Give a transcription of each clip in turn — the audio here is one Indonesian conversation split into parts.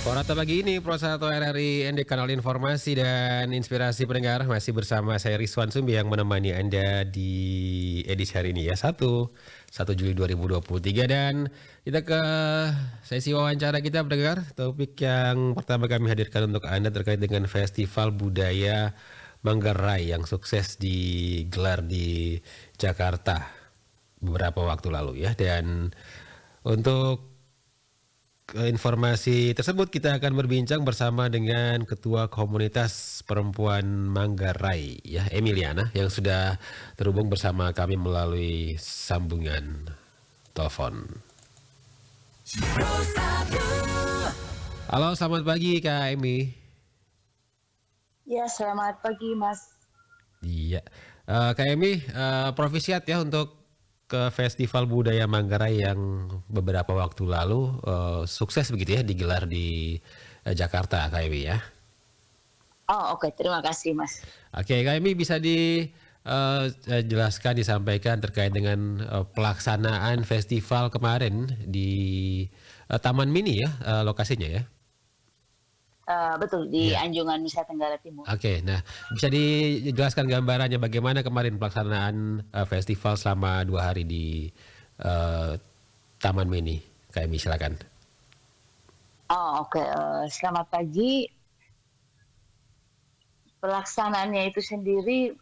Korata pagi ini, Pro1 RRI ND Kanal Informasi dan Inspirasi Pendengar masih bersama saya Rizwan Sumbi yang menemani Anda di edisi hari ini ya 1 Juli 2023 dan kita ke sesi wawancara kita pendengar. Topik yang pertama kami hadirkan untuk Anda terkait dengan Festival Budaya Manggarai yang sukses digelar di Jakarta beberapa waktu lalu ya, dan untuk informasi tersebut kita akan berbincang bersama dengan Ketua Komunitas Perempuan Manggarai ya, Emiliana, yang sudah terhubung bersama kami melalui sambungan telepon. Halo, selamat pagi Kak Emi. Ya, selamat pagi Mas. Iya, Kak Emi, profisiat ya untuk ke Festival Budaya Manggarai yang beberapa waktu lalu sukses begitu ya digelar di Jakarta, Kak Emi ya. Oh, oke, terima kasih Mas. Oke, Kak Emi bisa dijelaskan, disampaikan terkait dengan pelaksanaan festival kemarin di Taman Mini ya, lokasinya ya. Betul, di Ya. Anjungan Nusa Tenggara Timur. Oke, nah bisa dijelaskan gambarannya bagaimana kemarin pelaksanaan festival selama 2 hari di eh, Taman Mini, Kak Emi, silakan. Oh, oke, selamat pagi. Pelaksanaannya itu sendiri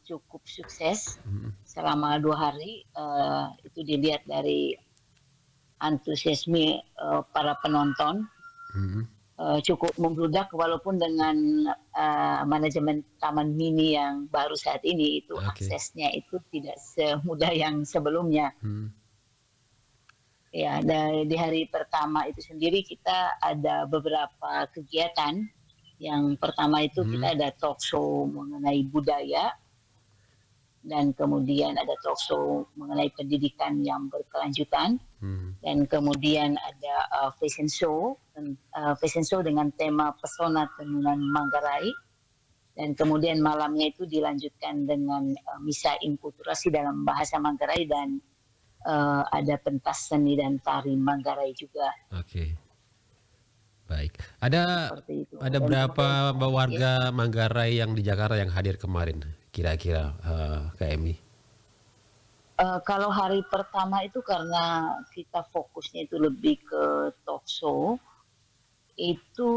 cukup sukses selama 2 hari. Itu dilihat dari antusiasme para penonton. Cukup membludak walaupun dengan manajemen Taman Mini yang baru saat ini itu aksesnya itu tidak semudah yang sebelumnya. Ya, di hari pertama itu sendiri kita ada beberapa kegiatan. Yang pertama itu kita ada talk show mengenai budaya, dan kemudian ada talk show mengenai pendidikan yang berkelanjutan, dan kemudian ada fashion show dengan tema pesona tenunan Manggarai, dan kemudian malamnya itu dilanjutkan dengan misa inkulturasi dalam bahasa Manggarai, dan ada pentas seni dan tari Manggarai juga. Oke, baik. Ada Dan berapa kemudian, warga Manggarai yang di Jakarta yang hadir kemarin, kira-kira, Kak Emi? Kalau hari pertama itu karena kita fokusnya itu lebih ke talk show, itu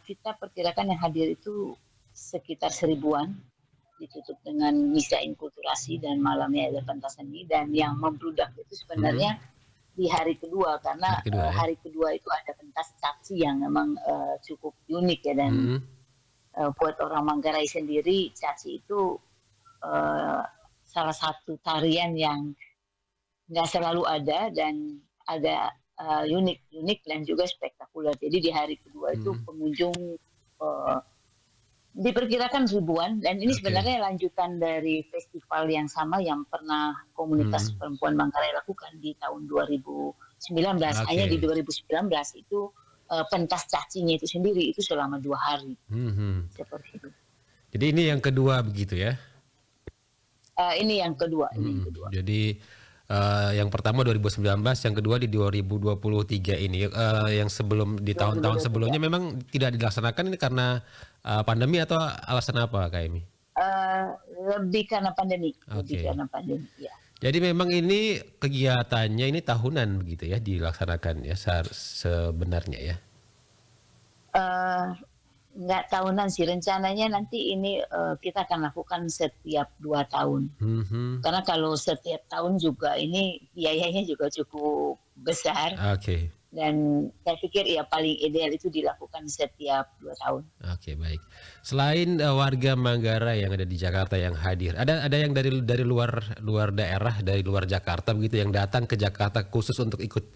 kita perkirakan yang hadir itu sekitar 1.000-an, ditutup dengan misa inkulturasi dan malamnya ada pentas seni, dan yang membludak itu sebenarnya di hari kedua, karena hari kedua itu ada pentas caci yang memang cukup unik ya, dan buat orang Manggarai sendiri caci itu salah satu tarian yang nggak selalu ada dan agak unik dan juga spektakuler. Jadi di hari kedua itu pengunjung diperkirakan 1.000-an, dan ini sebenarnya lanjutan dari festival yang sama yang pernah komunitas perempuan Manggarai lakukan di tahun 2019. Hanya di 2019 itu pentas cacinya itu sendiri itu selama 2 hari. Seperti itu. Jadi ini yang kedua begitu ya? Ini yang kedua. Jadi yang pertama 2019, yang kedua di 2023 ini. Yang sebelum di tahun-tahun sebelumnya memang tidak dilaksanakan ini karena pandemi atau alasan apa, Kak Emi? Lebih karena pandemi. Ya. Jadi memang ini kegiatannya ini tahunan begitu ya dilaksanakan ya sebenarnya ya? Nggak tahunan sih, rencananya nanti ini kita akan lakukan setiap 2 tahun. Karena kalau setiap tahun juga ini biayanya juga cukup besar. Dan saya pikir ya paling ideal itu dilakukan setiap 2 tahun. Oke, baik. Selain warga Manggarai yang ada di Jakarta yang hadir, ada yang dari luar daerah, dari luar Jakarta begitu yang datang ke Jakarta khusus untuk ikut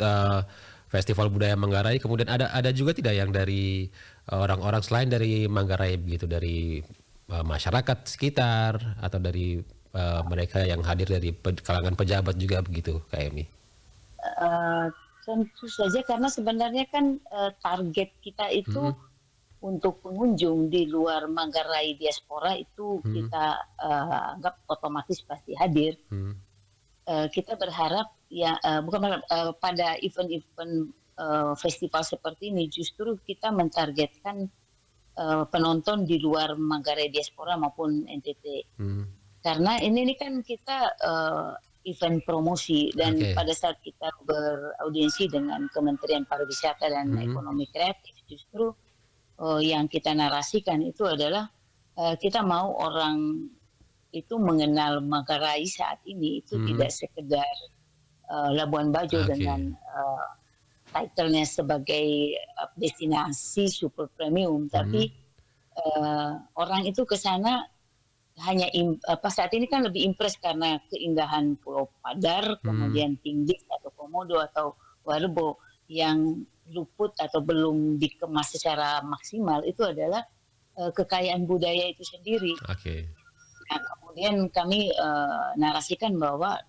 Festival Budaya Manggarai. Kemudian ada juga tidak yang dari orang-orang selain dari Manggarai begitu, dari masyarakat sekitar atau dari mereka yang hadir dari kalangan pejabat juga begitu, Kak Emi? Tentu saja, karena sebenarnya kan target kita itu untuk pengunjung di luar Manggarai diaspora itu kita anggap otomatis pasti hadir. Kita berharap ya pada event-event festival seperti ini justru kita mentargetkan penonton di luar Manggarai diaspora maupun NTT. Karena ini kan kita event promosi dan pada saat kita beraudiensi dengan Kementerian Pariwisata dan Ekonomi Kreatif, justru yang kita narasikan itu adalah kita mau orang itu mengenal Manggarai saat ini itu tidak sekedar Labuan Bajo dengan title-nya sebagai destinasi super premium, tapi orang itu ke sana hanya saat ini kan lebih impress karena keindahan Pulau Padar, kemudian Tinggi atau Komodo atau Warbo yang luput atau belum dikemas secara maksimal itu adalah kekayaan budaya itu sendiri. Nah, kemudian kami narasikan bahwa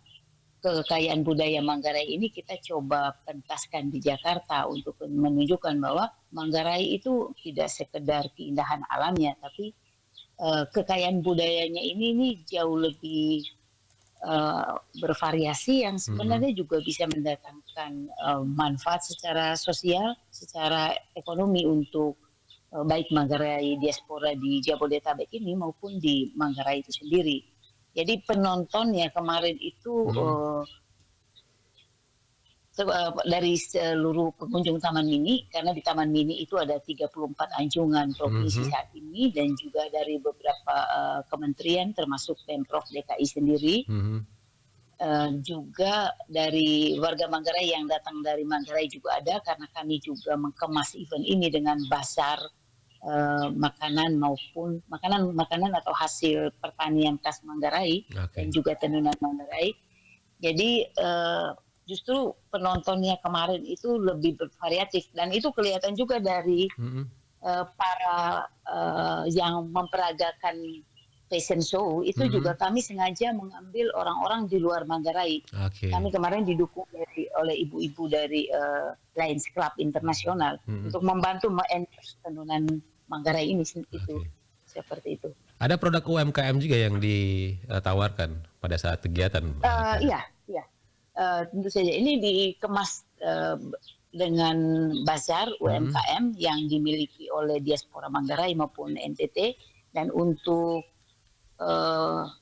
kekayaan budaya Manggarai ini kita coba pentaskan di Jakarta untuk menunjukkan bahwa Manggarai itu tidak sekedar keindahan alamnya, tapi kekayaan budayanya ini jauh lebih bervariasi yang sebenarnya juga bisa mendatangkan manfaat secara sosial, secara ekonomi untuk baik Manggarai diaspora di Jabodetabek ini maupun di Manggarai itu sendiri. Jadi penontonnya kemarin itu dari seluruh pengunjung Taman Mini, karena di Taman Mini itu ada 34 anjungan provinsi saat ini, dan juga dari beberapa kementerian termasuk Pemprov DKI sendiri, juga dari warga Manggarai yang datang dari Manggarai juga ada, karena kami juga mengemas event ini dengan bazar makanan maupun makanan atau hasil pertanian khas Manggarai dan juga tenunan Manggarai. Jadi justru penontonnya kemarin itu lebih bervariatif dan itu kelihatan juga dari para yang memperagakan fashion show itu juga kami sengaja mengambil orang-orang di luar Manggarai. Kami kemarin didukung oleh ibu-ibu dari Lions Club Internasional untuk membantu endorse tenunan Manggarai ini itu seperti itu. Ada produk UMKM juga yang ditawarkan pada saat kegiatan. Iya. Tentu saja ini dikemas dengan bazar UMKM yang dimiliki oleh diaspora Manggarai maupun NTT, dan untuk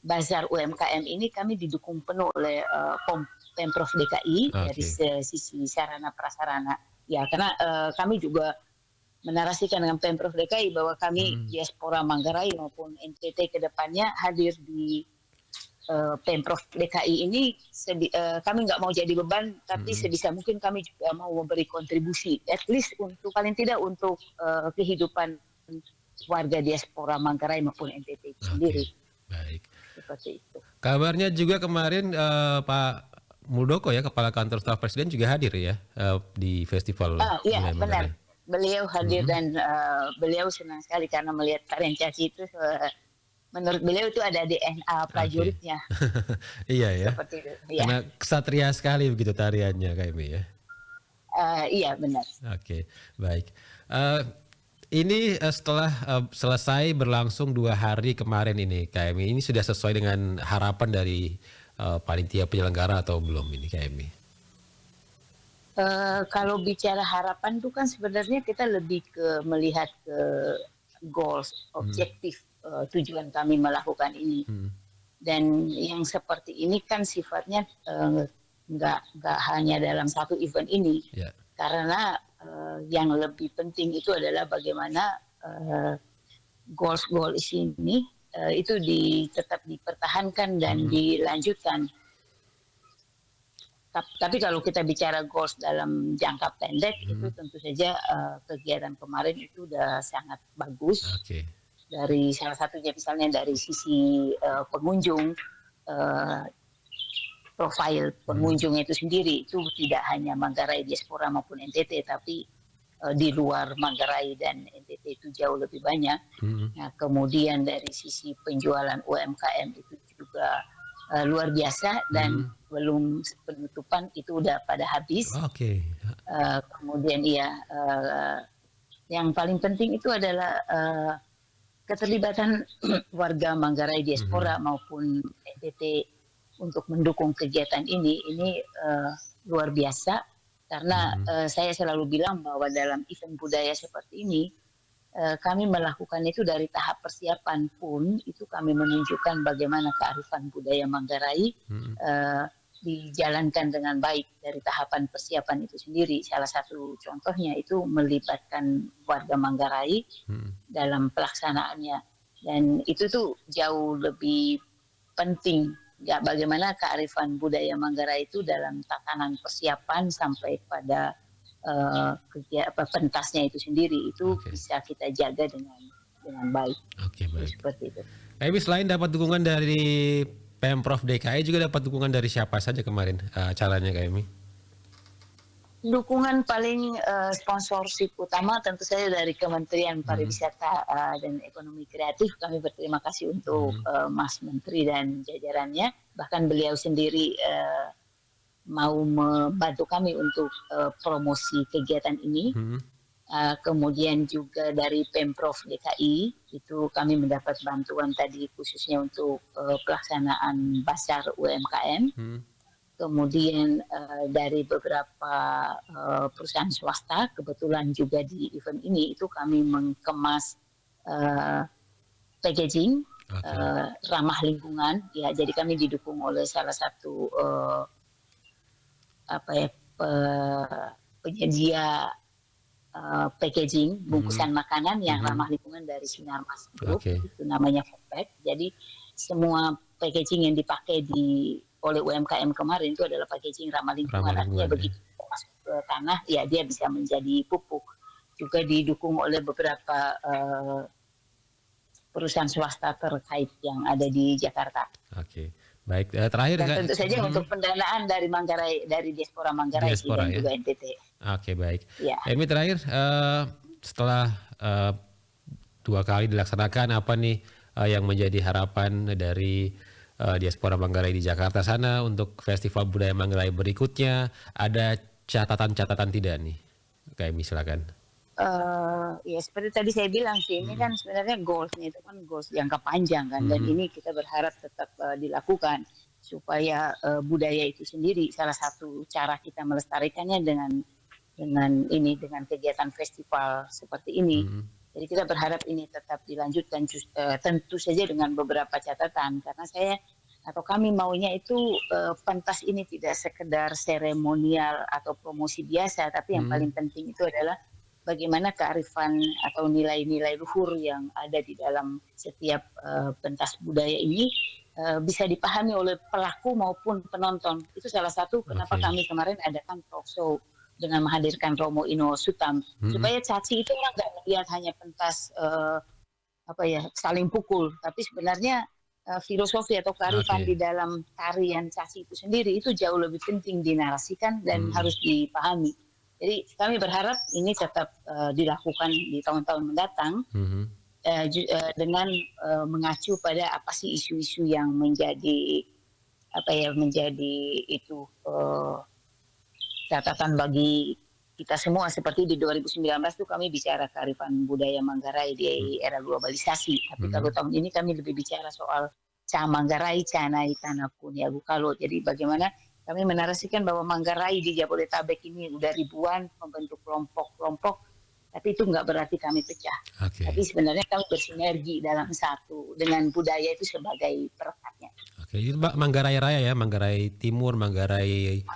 bazar UMKM ini kami didukung penuh oleh Pemprov DKI dari sisi sarana prasarana. Ya, karena kami juga menarasikan dengan Pemprov DKI bahwa kami diaspora Manggarai maupun NTT ke depannya hadir di Pemprov DKI ini, kami nggak mau jadi beban, tapi sebisa mungkin kami juga mau memberi kontribusi, at least untuk paling tidak untuk kehidupan warga diaspora Manggarai maupun NTT sendiri. Baik. Seperti itu. Kabarnya juga kemarin Pak Muldoko ya, Kepala Kantor Staf Presiden juga hadir ya di festival. Iya, benar. Beliau hadir dan beliau senang sekali karena melihat tarian caci itu. Menurut beliau itu ada DNA prajuritnya. Iya ya. Seperti itu. Ya. Karena kesatria sekali begitu tariannya kami ya. Iya benar. Baik. Ini setelah selesai berlangsung 2 hari kemarin ini KMI, ini sudah sesuai dengan harapan dari panitia penyelenggara atau belum ini KMI? Kalau bicara harapan itu kan sebenarnya kita lebih ke melihat ke goals, objektif tujuan kami melakukan ini. Dan yang seperti ini kan sifatnya nggak hanya dalam satu event ini, karena yang lebih penting itu adalah bagaimana goals ini itu tetap dipertahankan dan dilanjutkan. Tapi kalau kita bicara goals dalam jangka pendek itu tentu saja kegiatan kemarin itu udah sangat bagus. Dari salah satunya misalnya dari sisi pengunjung, profil pengunjungnya itu sendiri itu tidak hanya Manggarai diaspora maupun NTT, tapi di luar Manggarai dan NTT itu jauh lebih banyak. Nah, kemudian dari sisi penjualan UMKM itu juga luar biasa dan belum penutupan itu udah pada habis. Kemudian yang paling penting itu adalah keterlibatan warga Manggarai diaspora maupun NTT untuk mendukung kegiatan ini luar biasa. Karena saya selalu bilang bahwa dalam event budaya seperti ini, kami melakukan itu dari tahap persiapan pun, itu kami menunjukkan bagaimana kearifan budaya Manggarai dijalankan dengan baik dari tahapan persiapan itu sendiri. Salah satu contohnya itu melibatkan warga Manggarai dalam pelaksanaannya. Dan itu tuh jauh lebih penting ya, bagaimana kearifan budaya Manggarai itu dalam tatanan persiapan sampai pada pentasnya itu sendiri itu bisa kita jaga dengan baik. Baik. Seperti itu. Kami selain dapat dukungan dari Pemprov DKI juga dapat dukungan dari siapa saja kemarin acaranya Kami? Dukungan paling sponsorship utama tentu saja dari Kementerian Pariwisata dan Ekonomi Kreatif. Kami berterima kasih untuk Mas Menteri dan jajarannya. Bahkan beliau sendiri mau membantu kami untuk promosi kegiatan ini. Kemudian juga dari Pemprov DKI itu kami mendapat bantuan tadi khususnya untuk pelaksanaan Basar UMKM. Kemudian dari beberapa perusahaan swasta, kebetulan juga di event ini itu kami mengemas packaging ramah lingkungan. Ya, jadi kami didukung oleh salah satu penyedia packaging bungkusan makanan yang ramah lingkungan dari Sinarmas Group. Itu namanya Foodpack. Jadi semua packaging yang dipakai oleh UMKM kemarin itu adalah packaging ramah lingkungan. Artinya begitu masuk ke tanah, ya dia bisa menjadi pupuk. Juga didukung oleh beberapa perusahaan swasta terkait yang ada di Jakarta. Baik. Terakhir dan tentu saja untuk pendanaan dari Manggarai, dari diaspora Manggarai dan juga NTT. Baik. Ya. Ini terakhir setelah 2 kali dilaksanakan, apa nih yang menjadi harapan dari diaspora Manggarai di Jakarta sana untuk Festival Budaya Manggarai berikutnya? Ada catatan-catatan tidak nih? Kami silakan. Ya seperti tadi saya bilang sih, ini kan sebenarnya goalsnya itu kan goals jangka panjang kan, dan ini kita berharap tetap dilakukan supaya budaya itu sendiri, salah satu cara kita melestarikannya dengan kegiatan festival seperti ini. Jadi kita berharap ini tetap dilanjutkan, tentu saja dengan beberapa catatan, karena kami maunya itu pentas ini tidak sekedar seremonial atau promosi biasa, tapi yang paling penting itu adalah bagaimana kearifan atau nilai-nilai luhur yang ada di dalam setiap pentas budaya ini bisa dipahami oleh pelaku maupun penonton. Itu salah satu kenapa kami kemarin adakan talk show dengan menghadirkan Romo Ino Sutam, supaya caci itu nggak melihat hanya pentas saling pukul, tapi sebenarnya filosofi atau kearifan di dalam tarian caci itu sendiri itu jauh lebih penting dinarasikan dan harus dipahami. Jadi kami berharap ini tetap dilakukan di tahun-tahun mendatang dengan mengacu pada apa sih isu-isu yang menjadi itu catatan bagi kita semua. Seperti di 2019 itu kami bicara kearifan budaya Manggarai di era globalisasi. Tapi kalau tahun ini kami lebih bicara soal Ca Manggarai, Canai, Tanah Kuniagu Kalo. Jadi bagaimana kami menarasikan bahwa Manggarai di Jabodetabek ini udah ribuan membentuk kelompok-kelompok, tapi itu nggak berarti kami pecah. Tapi sebenarnya kami bersinergi dalam satu dengan budaya itu sebagai perekatnya. Itu Manggarai Raya ya, Manggarai Timur, Manggarai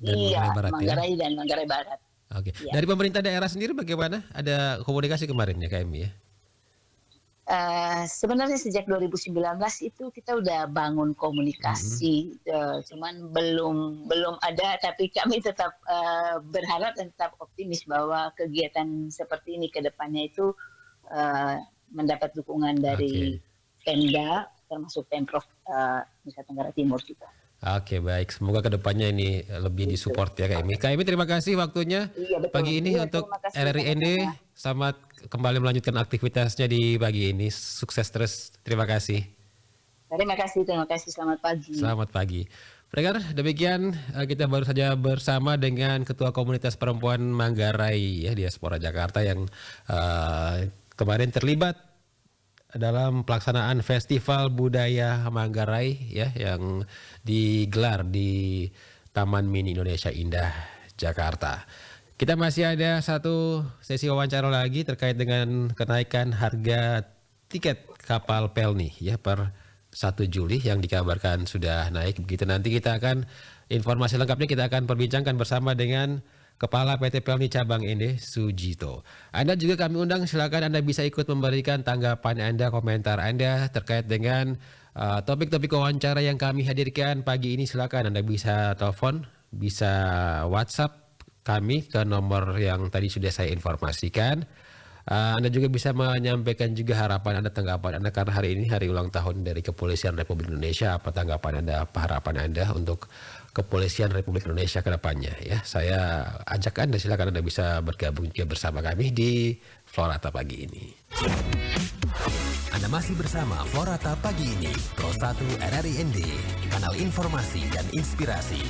dan Manggarai Barat. Manggarai dan Manggarai Barat. Ya. Dari pemerintah daerah sendiri bagaimana? Ada komunikasi kemarin ya KMI ya? Sebenarnya sejak 2019 itu kita udah bangun komunikasi, cuman belum ada, tapi kami tetap berharap dan tetap optimis bahwa kegiatan seperti ini ke depannya itu mendapat dukungan dari Pemda, termasuk Pemprov Nusa Tenggara Timur juga. Baik. Semoga kedepannya ini lebih disupport ya Kak Emi. Kak Emi terima kasih waktunya pagi ini untuk RRI ND. Selamat kembali melanjutkan aktivitasnya di pagi ini. Sukses terus. Terima kasih. Terima kasih. Selamat pagi. Selamat pagi. Pendengar, demikian kita baru saja bersama dengan Ketua Komunitas Perempuan Manggarai ya, diaspora Jakarta yang kemarin terlibat dalam pelaksanaan Festival Budaya Manggarai ya, yang digelar di Taman Mini Indonesia Indah Jakarta. Kita masih ada satu sesi wawancara lagi terkait dengan kenaikan harga tiket kapal Pelni ya per 1 Juli yang dikabarkan sudah naik. Begitu nanti kita akan informasi lengkapnya kita akan perbincangkan bersama dengan Kepala PT Pelni Cabang Ende Sujito. Anda juga kami undang, silakan Anda bisa ikut memberikan tanggapan Anda, komentar Anda terkait dengan topik-topik wawancara yang kami hadirkan pagi ini. Silakan Anda bisa telepon, bisa WhatsApp kami ke nomor yang tadi sudah saya informasikan. Anda juga bisa menyampaikan juga harapan Anda, tanggapan Anda karena hari ini hari ulang tahun dari Kepolisian Republik Indonesia. Apa tanggapan Anda, apa harapan Anda untuk Kepolisian Republik Indonesia ke depannya ya. Saya ajak Anda, silakan Anda bisa bergabung juga bersama kami di Florata pagi ini. Anda masih bersama Florata pagi ini, Pro 1 RRI ND, kanal informasi dan inspirasi.